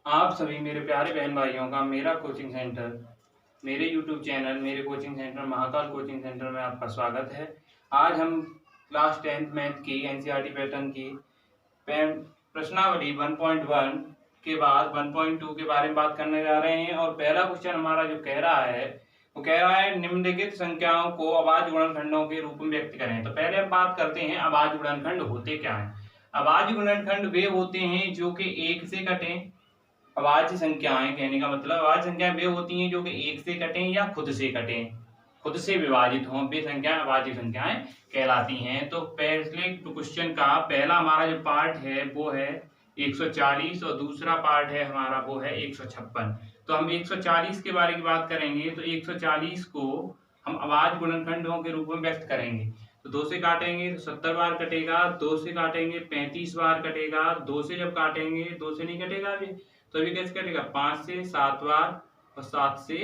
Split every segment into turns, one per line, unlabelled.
आप सभी मेरे प्यारे बहन भाइयों का मेरा कोचिंग सेंटर, मेरे यूट्यूब चैनल मेरे coaching centre Mahakal coaching centre में आपका स्वागत है। आज हम क्लास 10th मैथ की एनसीईआरटी पैटर्न की प्रश्नावली 1.1 के बाद 1.2 के बारे में बात करने जा रहे हैं। और पहला क्वेश्चन हमारा जो कह रहा है वो कह रहा है निम्नलिखित संख्याओं को अभाज्य गुणनखंडों के रूप में व्यक्त करें। तो पहले हम बात करते हैं अभाज्य गुणनखंड होते क्या हैं। अभाज्य गुणनखंड वे होते हैं जो कि एक से कटें। अभाज्य संख्याएं कहने का मतलब अभाज्य संख्याएं वे होती हैं जो कि एक से कटें या खुद से कटें, खुद से विभाजित हों, वे संख्याएं अभाज्य संख्याएं कहलाती हैं। तो पहले क्वेश्चन का पहला हमारा जो पार्ट है वो है 140 और दूसरा पार्ट है हमारा वो है 156। तो हम 140 के बारे में बात करेंगे। तो 140 को हम अभाज्य गुणनखंडों के रूप में व्यक्त करेंगे। तो 2 से काटेंगे तो 70 बार कटेगा, 2 से काटेंगे 35 बार कटेगा, 2 से जब काटेंगे 2 से नहीं कटेगा अभी, तो अभी कैसे कटेगा 5 से 7 बार और 7 से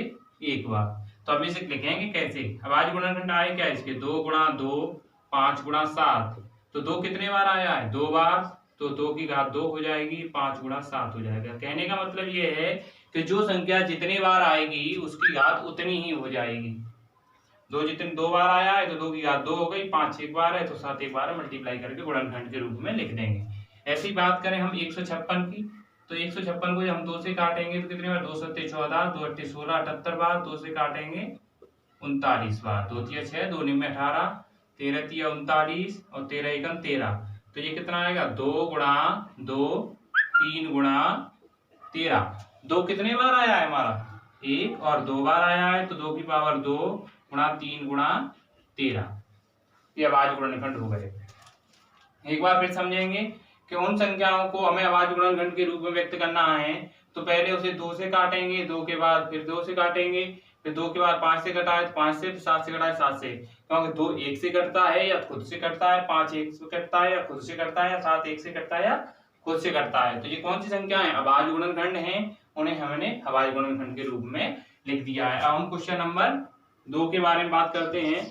1 बार। तो अभी इसे लिखेंगे कैसे। अभाज्य गुणनखंड आए क्या इसके 2 गुणा 2 5 गुणा 7। तो 2 कितने बार आया है 2 बार, तो 2 की घात 2 हो जाएगी, 5 गुणा 7 हो जाएगा। कहने का मतलब ये है कि जो संख्या जितनी बार आएगी उसकी घात उतनी ही हो जाएगी। 2 बार आया है तो 2 की घात 2 हो गई, 5 एक बार है तो 7 एक बार है, मल्टीप्लाई करके गुणनखंड के रूप में लिख देंगे। ऐसी बात करें हम 156 की, तो 156 को हम 2 से काटेंगे तो कितने बार 2 सत्ते 14, 2 अट्ठे 16, 78 बार। 2 से काटेंगे 39 बार, 2 तिया 6, 2 निम्न 18, 13 तिया 39 और 13 एकम 13। तो ये कितना आएगा 2 गुणा 2 3 गुणा 13। 2 कितने बार आया है हमारा 1 और 2 बार आया है, तो 2 की पावर 2 गुणा 3 गुणा 13। ये अभाज्य गुणनखंड हो गए। एक बार फिर समझेंगे कि उन संख्याओं को हमें अभाज्य गुणनखंड के रूप में व्यक्त करना है। तो पहले उसे 2 से काटेंगे, 2 के बाद फिर 2 से काटेंगे, फिर 2 के बाद 5 से कटाए, 5 से 7 से कटाए, 7 से, क्योंकि 2 1 से कटता है या खुद से कटता है, 5 1 से कटता है या खुद से कटता है, या 7 1 से कटता है या खुद से कटता है। तो ये कौन सी संख्या है अभाज्य गुणनखंड है, उन्हें हमने अभाज्य गुणनखंड के रूप में लिख दिया है। अब हम क्वेश्चन नंबर 2 के बारे में बात करते हैं।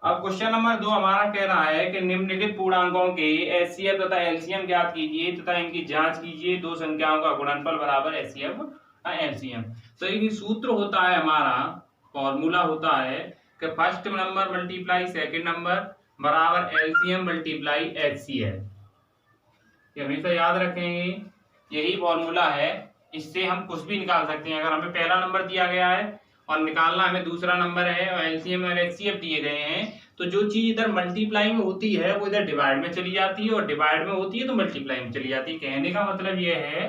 अब क्वेश्चन नंबर 2 हमारा कह रहा है कि निम्नलिखित पूर्णांकों के एचसीएफ तथा एलसीएम ज्ञात कीजिए तथा इनकी जांच कीजिए। दो संख्याओं का गुणनफल बराबर एचसीएफ एलसीएम। तो एक सूत्र होता है हमारा, फॉर्मूला होता है कि first number multiply second number बराबर एलसीएम मल्टीप्लाई एचसीएफ। ये हमेशा याद रखेंगे, यही फॉर्मूला है। इससे हम कुछ भी निकाल सकते हैं। अगर हमें पहला नंबर दिया गया है और निकालना हमें दूसरा नंबर है और एलसीएम और एचसीएफ दिए गए हैं, तो जो चीज इधर मल्टीप्लाई में होती है वो इधर डिवाइड में चली जाती है, और डिवाइड में होती है तो मल्टीप्लाई में चली जाती है। कहने का मतलब ये है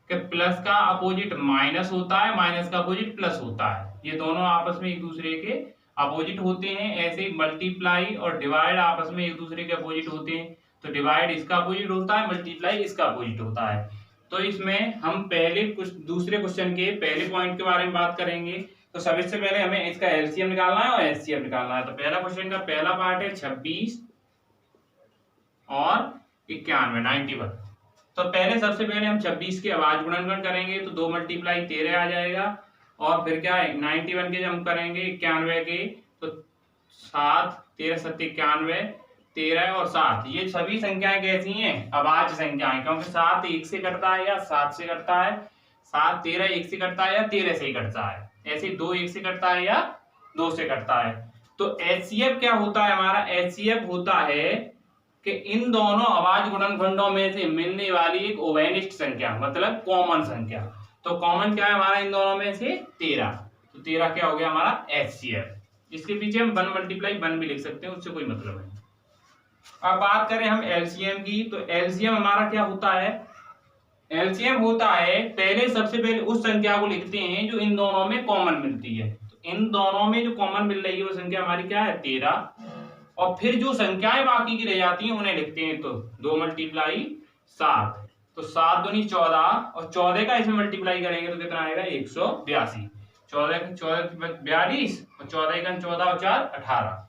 कि प्लस का अपोजिट माइनस होता है, माइनस का अपोजिट प्लस होता है। ये दोनों आपस में एक दूसरे के अपोजिट होते हैं। ऐसे मल्टीप्लाई और डिवाइड आपस में एक दूसरे के अपोजिट होते हैं। तो डिवाइड इसका अपोजिट होता है, मल्टीप्लाई इसका अपोजिट होता है। तो इसमें हम पहले कुछ दूसरे क्वेश्चन के पहले पॉइंट के बारे में बात करेंगे। तो सबसे पहले हमें इसका एलसीएम निकालना है और एचसीएफ निकालना है। तो पहला क्वेश्चन का पहला पार्ट है 26 और 91 91। तो पहले सबसे पहले हम 26 के अभाज्य गुणनखंड करेंगे तो 2 मल्टीप्लाई 13 आ जाएगा। और फिर क्या है 91 के जब हम करेंगे 91 के तो 7 13 7 91, 13 और 7, ये सभी संख्याएं कैसी हैं अभाज्य संख्याएं, क्योंकि 7 1 से कटता है या 7 से कटता है, 7 13 1 से कटता है या 13 से ही कटता है, ऐसे 2 1 से कटता है या 2 से कटता है। तो एचसीएफ क्या होता है हमारा, एचसीएफ होता है कि इन दोनों अभाज्य गुणनखंडों में से मिलने वाली एक ओवेनिष्ट संख्या, मतलब कॉमन संख्या। तो कॉमन क्या है हमारा इन दोनों में से 13। तो 13 क्या हो गया हमारा एचसीएफ। इसके पीछे हम 1 मल्टीप्लाई 1 भी लिख सकते हैं, उससे कोई मतलब नहीं। अब बात करें हम एलसीएम की, तो एलसीएम हमारा क्या होता है, एलसीएम होता है पहले सबसे पहले उस संख्या को लिखते हैं जो इन दोनों में कॉमन मिलती है। तो इन दोनों में जो कॉमन मिल रही है वो संख्या हमारी क्या है 13, और फिर जो संख्याएं बाकी की रह जाती हैं उन्हें लिखते हैं तो 2 मल्टीप्लाई 7। तो 7 दूनी 14 और 14 का इसमें मल्टीप्लाई करेंगे तो कितना आएगा 182। 14 42 और 14 का 14 और 4 18।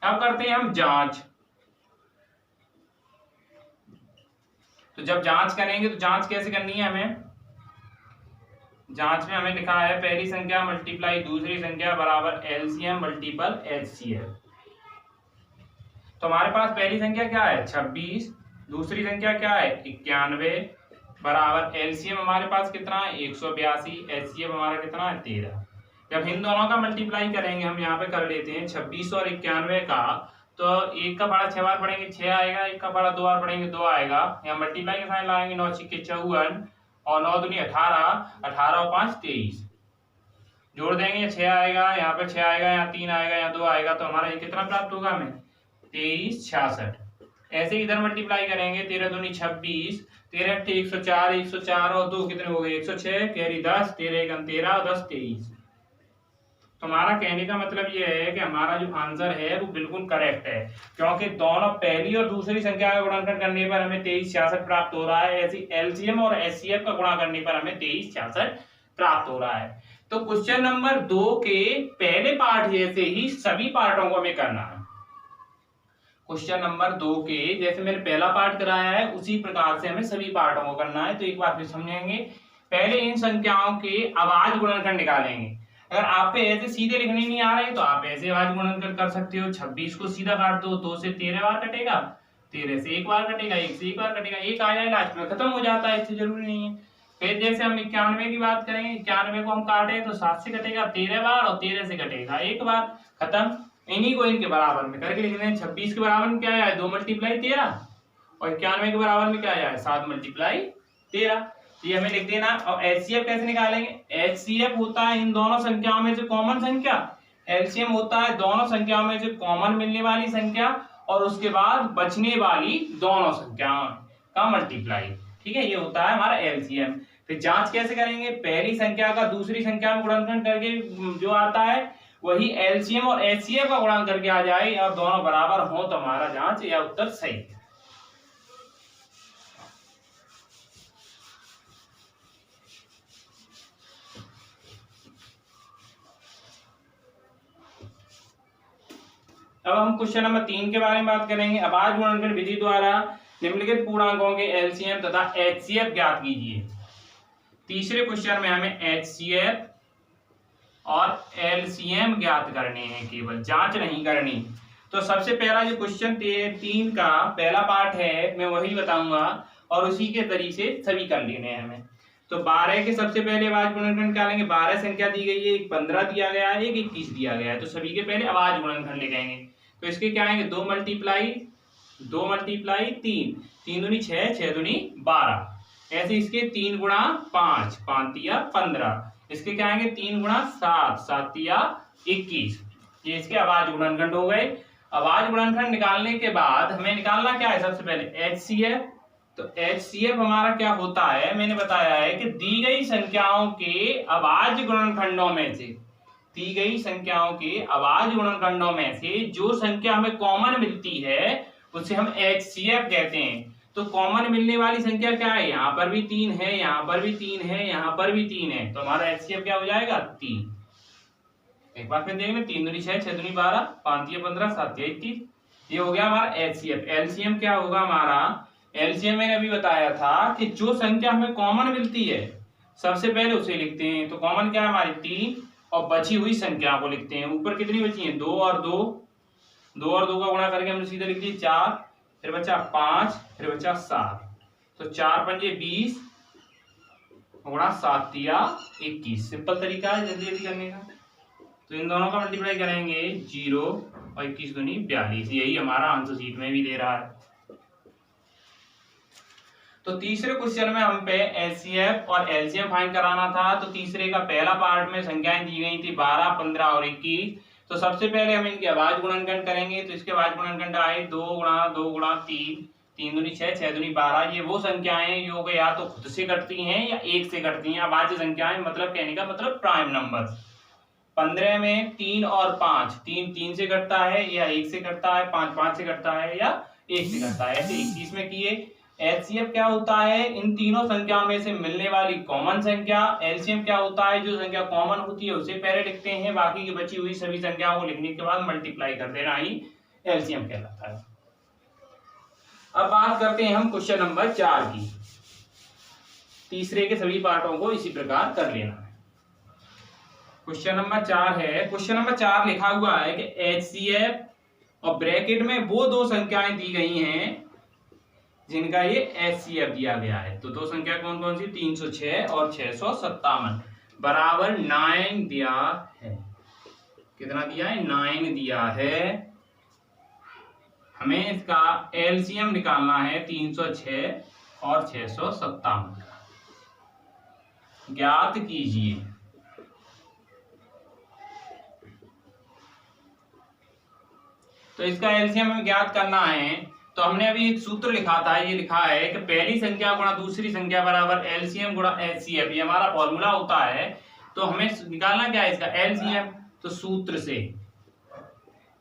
अब करते हैं हम जांच। तो जब जांच करेंगे तो जांच कैसे करनी है हमें, जांच में हमें लिखा है पहली संख्या मल्टीप्लाई दूसरी संख्या बराबर एलसीएम मल्टीपल एचसीएफ। तो हमारे पास पहली संख्या क्या है 26, दूसरी संख्या क्या है 91, बराबर एलसीएम हमारे पास कितना है 182, एचसीएफ हमारा कितना है 13। जब इन दोनों का मल्टीप्लाई करेंगे, हम यहाँ पे कर लेते हैं 26 और 91 का, तो एक का पढ़ा 6 बार पढ़ेंगे 6 आएगा, एक का पढ़ा 2 बार पढ़ेंगे 2 आएगा। यहाँ मल्टीप्लाई के साइन लाएंगे 9 6 54 और 9 दूनी 18, 18 और 5 23, जोड़ देंगे 6 आएगा, यहाँ पे 6 आएगा, यहाँ 3 आएगा, यहाँ 2 आएगा, तो हमारा ये कितना प्राप्त होगा हमें 23 66। ऐसे इधर मल्टीप्लाई करेंगे 13 दूनी 26, 13 8 104, 104 और 2 कितने हो गए 106, कैरी 10, 13 1 13 और 10 23। तो हमारा कहने का मतलब ये है कि हमारा जो आंसर है वो बिल्कुल करेक्ट है, क्योंकि दोनों पहली और दूसरी संख्या का गुणनखंड करने पर हमें 23 66 प्राप्त हो रहा है। ऐसी एलसीएम और एचसीएफ का गुणा करने पर हमें 23 66 प्राप्त हो रहा है। तो क्वेश्चन नंबर 2 के पहले पार्ट जैसे ही सभी पार्टों को हमें करना है। क्वेश्चन नंबर 2 के जैसे मैंने पहला पार्ट कराया है उसी प्रकार से हमें सभी पार्टों को करना है। तो एक बार फिर समझेंगे। पहले इन संख्याओं के अभाज्य गुणनखंड निकालेंगे। अगर आप पे ऐसे सीधे लिखने नहीं आ रहे तो आप ऐसे अभाज्य गुणनखंड कर सकते हो। 26 को सीधा काट दो, 2 से 13 बार कटेगा, 13 से 1 बार कटेगा, 1 से 1 बार कटेगा, 1 आ जाए लास्ट में खत्म हो जाता है, इससे जरूरी नहीं है। फिर जैसे हम 91 की बात करेंगे, 91 को हम काटे तो 7 से कटेगा 13 बार और 13 से कटेगा 1 बार, खत्म। इन्हीं को इनके बराबर में करके लिख दें। 26 के बराबर में क्या आया 2 मल्टीप्लाई 13 और 91 के बराबर में क्या आया 7 मल्टीप्लाई 13। ये हमें लिख देना। और एचसीएफ कैसे निकालेंगे? एचसीएफ होता है इन दोनों संख्याओं में से कॉमन संख्या, एलसीएम होता है दोनों संख्याओं में से कॉमन मिलने वाली संख्या और उसके बाद बचने वाली दोनों संख्याओं का मल्टीप्लाई। ठीक है, ये होता है हमारा एलसीएम। फिर जांच कैसे करेंगे? पहली संख्या का दूसरी संख्या में गुणनखंड करके जो आता है वही एलसीएम और एचसीएफ का गुणा करके आ जाए और दोनों बराबर हो तो हमारा जांच या उत्तर सही है। अब हम क्वेश्चन नंबर 3 के बारे में बात करेंगे। अभाज्य गुणनखंड विधि द्वारा निम्नलिखित पूर्णांकों के एलसीएम तथा एचसीएफ ज्ञात कीजिए। तीसरे क्वेश्चन में हमें एचसीएफ और एलसीएम ज्ञात करने हैं, केवल जांच नहीं करनी। तो सबसे पहला जो क्वेश्चन 3 का पहला पार्ट है मैं वही बताऊंगा और उसी के तरीके से सभी कर लेने हैं हमें। तो 12 के सबसे पहले अभाज्य गुणनखंड निकालेंगे। 12 संख्या दी गई है, एक 15 दिया गया है, एक 21 दिया गया है, तो सभी के पहले अभाज्य गुणनखंड लिखेंगे। तो इसके क्या आएंगे 2 मल्टीप्लाई 3, 3 दूनी 6, 6 दूनी 12। ऐसे इसके 3 गुणा 5, 5 तिया 15। इसके क्या आएंगे 3 गुणा 7, 7 तिया 21। ये इसके अभाज्य गुणनखंड हो गए। अभाज्य गुणनखंड निकालने के बाद हमें निकालना क्या है सबसे पहले एचसीएफ। तो एचसीएफ हमारा क्या होता है, मैंने बताया है कि दी गई संख्याओं के अभाज्य गुणनखंडों में से, दी गई संख्याओं के अभाज्य गुणनखंडों में से जो संख्या हमें कॉमन मिलती है उसे हम एचसीएफ कहते हैं। तो कॉमन मिलने वाली संख्या क्या है, यहाँ पर भी 3 है, यहाँ पर भी 3 है, यहाँ पर भी 3 है, तो हमारा एचसीएफ क्या हो जाएगा 3। एक बार फिर देखेंगे 3 दूनी 6, 6 दूनी 12, 5 तिया 15, 7 तिया 21। ये हो गया हमारा एचसीएफ। एलसीएम क्या होगा हमारा, एलसीएम मैंने अभी बताया था कि जो संख्या हमें कॉमन मिलती है सबसे पहले उसे लिखते हैं। तो कॉमन क्या है हमारी 3 और बची हुई संख्या को लिखते हैं। ऊपर कितनी बची है 2 और 2, 2 और 2 का गुणा करके हमने सीधे लिख दिया 4, फिर बचा 5, फिर बचा 7। तो 4 पंजे 20 गुणा 7 तिया 21। सिंपल तरीका है जल्दी जल्दी करने का। तो इन दोनों का मल्टीप्लाई करेंगे 0 और 21 दूनी 42। यही हमारा आंसर शीट में भी दे रहा है। तो तीसरे क्वेश्चन में हम पे एचसीएफ और एलसीएम फाइंड कराना था। तो तीसरे का पहला पार्ट में संख्याएं दी गई थी 12, 15 और 21। तो सबसे पहले हम इनके अभाज्य गुणनखंड करेंगे। तो इसके अभाज्य गुणनखंड आए 2 गुणा 2 गुणा 3, 3 दूनी 6, 6 दूनी 12। ये वो संख्याएं जो या तो खुद से कटती हैं या 1 से कटती हैं। अभाज्य संख्याएं मतलब कहने का मतलब प्राइम नंबर। 15 में 3 और 5, 3 3 से कटता है या 1 से कटता है, 5 5 से कटता है या 1 से कटता है। ऐसे 21 में किए। एचसीएफ क्या होता है, इन तीनों संख्याओं में से मिलने वाली कॉमन संख्या। एलसीएम क्या होता है, जो संख्या कॉमन होती है उसे पहले लिखते हैं, बाकी की बची हुई सभी संख्याओं को लिखने के बाद मल्टीप्लाई कर देना ही एलसीएम कहलाता है। अब बात करते हैं हम क्वेश्चन नंबर 4 की। तीसरे के सभी पार्टों को इसी प्रकार कर लेना है। क्वेश्चन नंबर 4 है। क्वेश्चन नंबर 4 लिखा हुआ है कि एचसीएफ और ब्रैकेट में वो दो संख्याएं दी गई हैं जिनका ये एचसीएफ दिया गया है। तो दो संख्या कौन कौन सी, 306 और 657 बराबर 9 दिया है। कितना दिया है, 9 दिया है। हमें इसका एलसीएम निकालना है 306 और 657 का। ज्ञात कीजिए। तो इसका एलसीएम हमें ज्ञात करना है। तो हमने अभी एक सूत्र लिखा था, ये लिखा है कि पहली संख्या गुणा दूसरी संख्या बराबर एलसीएम गुणा एचसीएफ, ये हमारा फॉर्मूला होता है। तो हमें निकालना क्या है इसका एलसीएम, तो सूत्र से।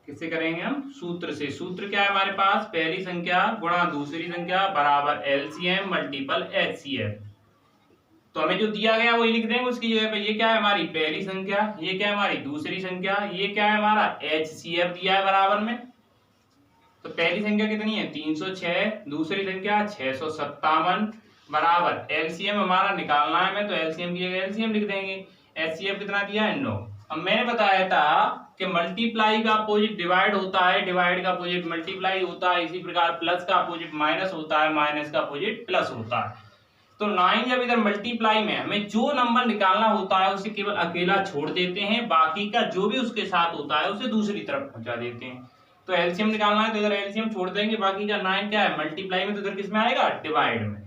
किससे करेंगे हम, सूत्र से। सूत्र क्या है हमारे पास, पहली संख्या गुणा दूसरी संख्या बराबर एलसीएम मल्टीपल एचसीएफ। तो हमें जो दिया गया वही लिख देंगे उसकी जगह पे। ये क्या है हमारी पहली संख्या, ये क्या है हमारी दूसरी संख्या, ये क्या है हमारा एचसीएफ दिया है बराबर में। तो पहली संख्या कितनी है 306, दूसरी संख्या 657 बराबर एलसीएम हमारा निकालना है हमें, तो एलसीएम की जगह एलसीएम लिख देंगे। एचसीएफ कितना दिया है 9। अब मैंने बताया था कि मल्टीप्लाई का अपोजिट डिवाइड होता है, डिवाइड का अपोजिट मल्टीप्लाई होता है, इसी प्रकार प्लस का अपोजिट माइनस होता है, माइनस का अपोजिट प्लस होता है। तो 9 जब इधर मल्टीप्लाई में हमें जो नंबर निकालना होता है उसे केवल अकेला छोड़ देते हैं, बाकी का जो भी उसके साथ होता है उसे दूसरी तरफ पहुंचा देते हैं। तो एलसीएम निकालना है तो इधर एलसीएम छोड़ देंगे, बाकी का 9 क्या है मल्टीप्लाई में, तो इधर किसमें आएगा डिवाइड में।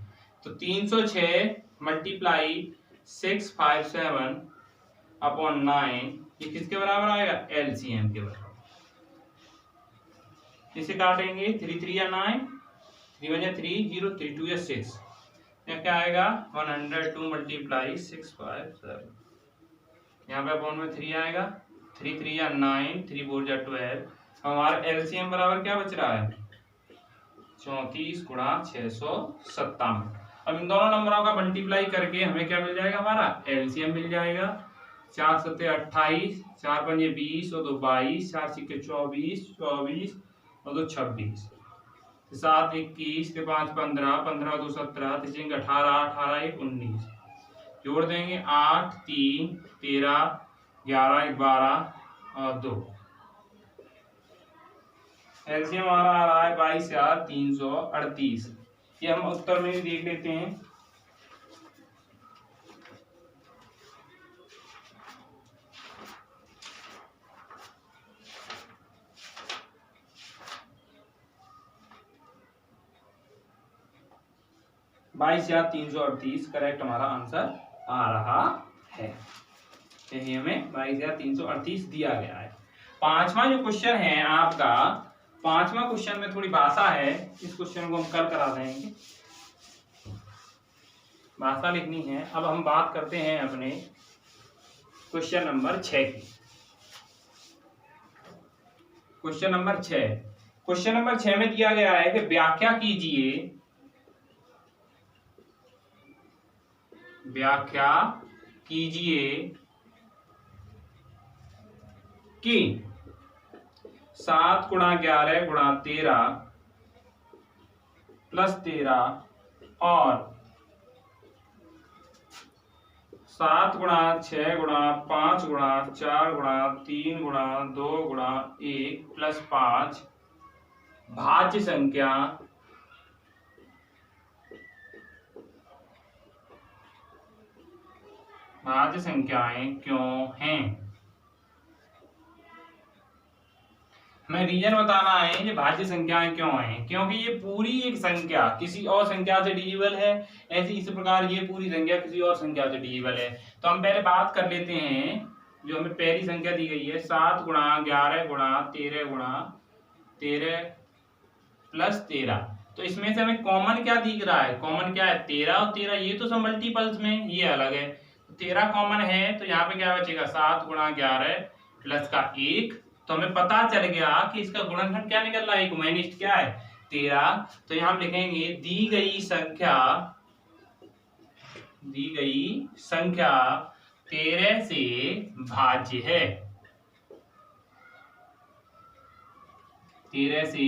तो 306 मल्टीप्लाई 657 अपॉन 9 ये किसके बराबर आएगा, एलसीएम के बराबर। इसे काटेंगे 3 3 या 9, 3 1 या 3 0, 3 2 या 6, यह क्या आएगा 102 मल्टीप्लाई 657। यहाँ पे अपॉन में 3 आएगा, 3 3 या 9, 3 4 या 12। हमारा एलसीएम बराबर क्या बच रहा है 34 गुणा 657। अब इन दोनों नंबरों का मल्टीप्लाई करके हमें क्या मिल जाएगा, हमारा एलसीएम मिल जाएगा। 4 7 28, 4 5 20 और 2 22, 4 6 24, 24 और 2 26, 7 21, 5 15, 15 2 17, 3 18, 18 1 19, जोड़ देंगे 8 3 13, 11 12 और 2। एलसीएम हमारा आ रहा है 22,338। ये हम उत्तर में भी देख लेते हैं। बाईस 338 करेक्ट हमारा आंसर आ रहा है। यही हमें 22,338 दिया गया है। पांचवा जो क्वेश्चन है आपका, पांचवा क्वेश्चन में थोड़ी भाषा है, इस क्वेश्चन को हम कल करा देंगे, भाषा लिखनी है। अब हम बात करते हैं अपने क्वेश्चन नंबर 6 की। क्वेश्चन नंबर 6, क्वेश्चन नंबर 6 में दिया गया है कि व्याख्या कीजिए, व्याख्या कीजिए कि 7 गुणा 11 गुणा 13 प्लस 13 और 7 गुणा 6 गुणा 5 गुणा 4 गुणा 3 गुणा 2 गुणा 1 प्लस 5 भाज्य संख्या भाज्य संख्याएं क्यों हैं। हमें रीजन बताना है ये भाज्य संख्याएं क्यों हैं, क्योंकि ये पूरी एक संख्या किसी और संख्या से डिविजिबल है, ऐसे इस प्रकार ये पूरी संख्या किसी और संख्या से डिविजिबल है। तो हम पहले बात कर लेते हैं जो हमें पहली संख्या दी गई है 7 गुणा 11 गुणा 13 गुणा 13 प्लस 13। तो इसमें से हमें कॉमन क्या दिख रहा है, कॉमन क्या है 13 और 13, ये तो सब मल्टीपल्स में ये अलग है। 13 कॉमन है तो यहाँ पे क्या बचेगा 7 गुणा 11 प्लस का 1। तो हमें पता चल गया कि इसका गुणनखंड क्या निकल रहा है, इक्विवेलेंट क्या है 13। तो यहाँ हम लिखेंगे दी गई संख्या 13 से भाज्य है, 13 से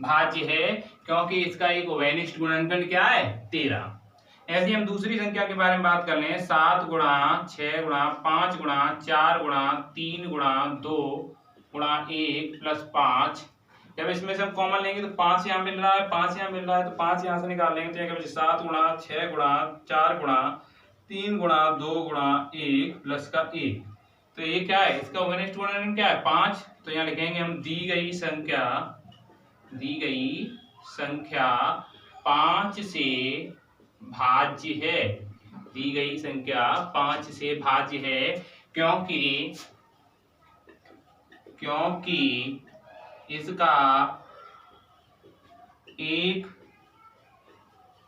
भाज्य है क्योंकि इसका इक्विवेलेंट गुणनखंड क्या है 13। ऐसे हम दूसरी संख्या के बारे में बात कर लें 7 गुणा 6 गुणा 5 गुणा 4 गुणा 3 गुणा 2 गुणा 1 प्लस 5 जब इसमें से हम कॉमन लेंगे तो 5 यहाँ मिल रहा है, 5 यहाँ मिल रहा है, तो 5 यहाँ से निकाल लेंगे तो यहाँ 7 गुणा 6 गुणा 4 गुणा 3 गुणा 2 गुणा 1 प्लस का 1। तो ये क्या है, इसका ओवेनेस्ट गुणनखंड क्या है 5। तो यहाँ लिखेंगे हम दी गई संख्या 5 से भाज्य है। दी गई संख्या 5 से भाज्य है क्योंकि इसका एक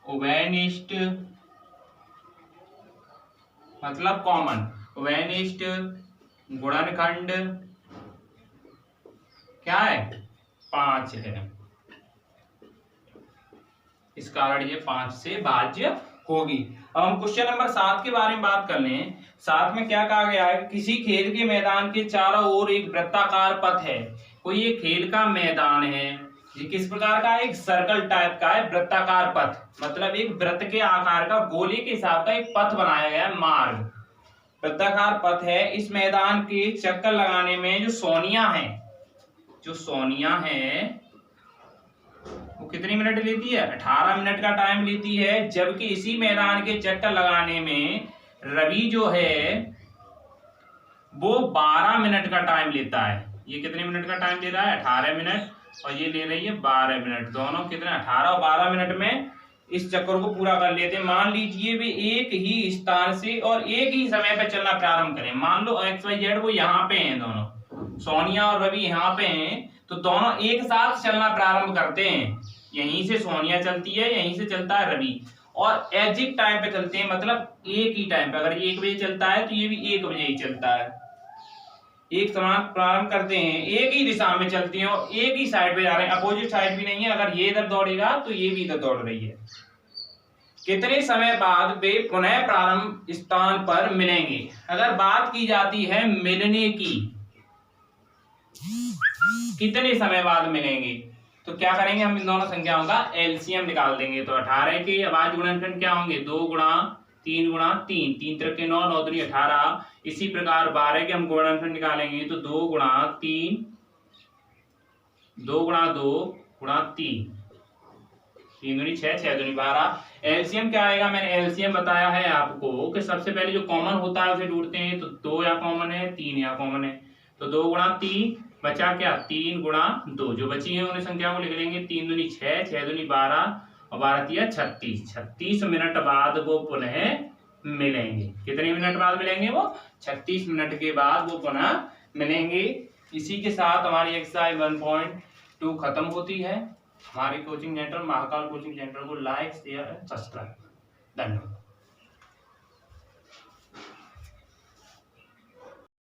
ओवेनिस्ट मतलब कॉमन ओवेनिस्ट गुणनखंड क्या है 5 है। इस कारण ये 5 से भाज्य होगी। अब हम क्वेश्चन नंबर 7 के बारे में बात कर लें। 7 में क्या कहा गया है, किसी खेल के मैदान के चारों ओर एक वृत्ताकार पथ है। कोई ये खेल का मैदान है, ये किस प्रकार का है, एक सर्कल टाइप का है, वृत्ताकार पथ मतलब एक वृत्त के आकार का गोले के हिसाब का एक पथ बनाया गया है, मार्ग वृत्ताकार पथ है। इस मैदान के चक्कर लगाने में जो सोनिया है वो कितनी मिनट लेती है, 18 मिनट का टाइम लेती है। जबकि इसी मैदान के चक्कर लगाने में रवि जो है वो 12 मिनट का टाइम लेता है। ये कितने मिनट का टाइम ले रहा है, 18 मिनट, और ये ले रही है 12 मिनट। दोनों कितने 18 और 12 मिनट में इस चक्कर को पूरा कर लेते हैं। मान लीजिए वे एक ही स्थान से और एक ही समय पर चलना प्रारंभ करें। मान लो XYZ वो यहाँ पे हैं, दोनों सोनिया और रवि यहाँ पे हैं, तो दोनों एक साथ चलना प्रारंभ करते हैं। यहीं से सोनिया चलती है, यहीं से चलता है रवि, और एग्जैक्ट टाइम पे चलते हैं, मतलब एक ही टाइम पे। अगर 1 बजे चलता है तो ये भी 1 बजे ही चलता है। एक समान प्रारंभ करते हैं, एक ही दिशा में चलती हैं और एक ही साइड पे जा रहे हैं, अपोजिट साइड भी नहीं है। अगर ये इधर दौड़ेगा तो ये भी इधर दौड़ रही है। कितने समय बाद वे पुनः प्रारंभ स्थान पर मिलेंगे। अगर बात की जाती है मिलने की, कितने समय बाद मिलेंगे, तो क्या करेंगे, हम इन दोनों संख्याओं का एलसीएम निकाल देंगे। तो 18 के अभाज्य गुणनखंड क्या होंगे, 2 गुणा 3 गुणा 3, 3 त्रिक 9, 9 दूनी 18। इसी प्रकार 12 के हम गुणनखंड निकालेंगे तो 2 गुणा 3, 2 गुणा 2 गुणा 3, 3 दूनी 6, 6 दूनी 12। एलसीएम क्या आएगा, मैंने एलसीएम बताया है आपको कि सबसे पहले जो कॉमन होता है उसे ढूंढते हैं। तो 2 यहाँ कॉमन है, 3 यहाँ कॉमन है, तो 2 गुणा 3 बचा क्या, 3 गुणा 2, जो बची है उन्हें संख्या को लिख लेंगे। 3 दूनी 6, 6 दूनी 12 और 12 तिया 36। 36 मिनट बाद वो पुनः मिलेंगे। कितने मिनट बाद मिलेंगे, वो 36 मिनट के बाद वो पुनः मिलेंगे। इसी के साथ हमारी एक्सरसाइज 1.2 खत्म होती है। हमारे coaching centre Mahakal coaching centre को लाइक शेयर सब्सक्राइब। धन्यवाद।